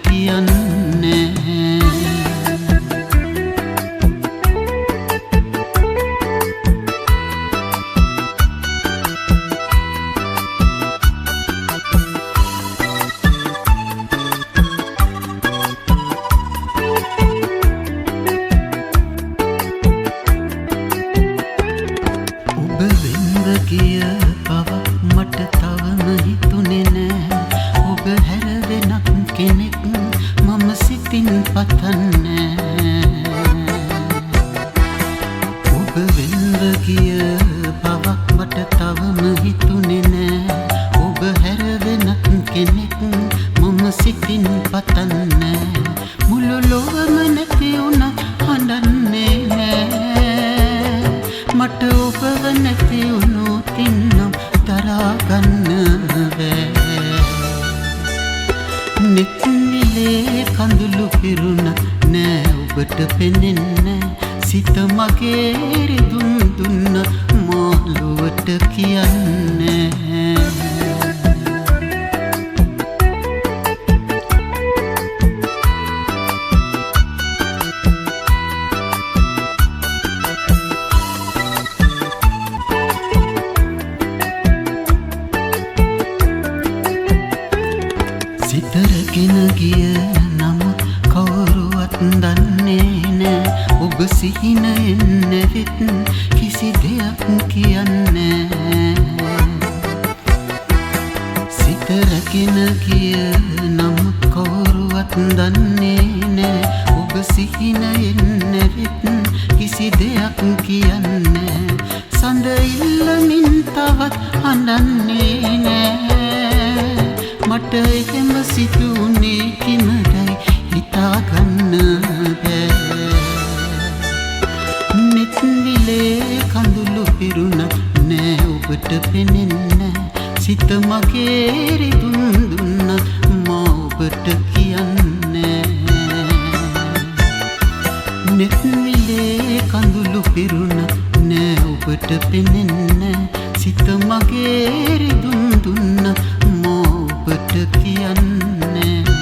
කියන්නේ කිය බවක් මට තවම හිතුනේ නෑ ඔබ හැර වෙනත් කෙනෙක් මම සිතින් පතන්නේ ඔබ වෙන්ව කිය බවක් මට තවම හිතුනේ නෑ ඔබ හැර වෙනත් කෙනෙක් මම සිතින් පතන්නේ මුළු ලොවම නැති වුණත් හඬන්නේ නෑ මට ඔබව නැති වුණොත් ඉන්නම් දරාගන්න බෑ නෙත්නිලේ කඳුළු පිරුණ නෑ ඔබට පෙනෙන්නේ සිත මගේ රිදුම් දුන්න මාළුවට කියන්නේ සිතරගෙන ගිය නමුත් කවුරුවත් දන්නේ නෑ ඔබ සිහින එන්නවිත් කිසි දෙයක් කියන්නේ සිතරගෙන ගිය නමුත් කවුරුවත් දන්නේ නෑ ඔබ සිහින එන්නවිත් කිසි දෙයක් කියන්නේ සඳ ඉල්ලමින් තවත් අඬන්නේ නෑ මට එහෙම සිතුනේ කිමදයි හිතාගන්න බෑ නෙත්නිලේ කඳුළු පිරුණ නෑ ඔබට පෙනෙන්නේ සිත මගේ රිදුම් දුන්නත් මා ඔබට කියන්නේ නෙත්නිලේ කඳුළු පිරුණ නෑ ඔබට පෙනෙන්නේ සිත මගේ රිදුම් දුන්නත් ඔබට කියන්නේ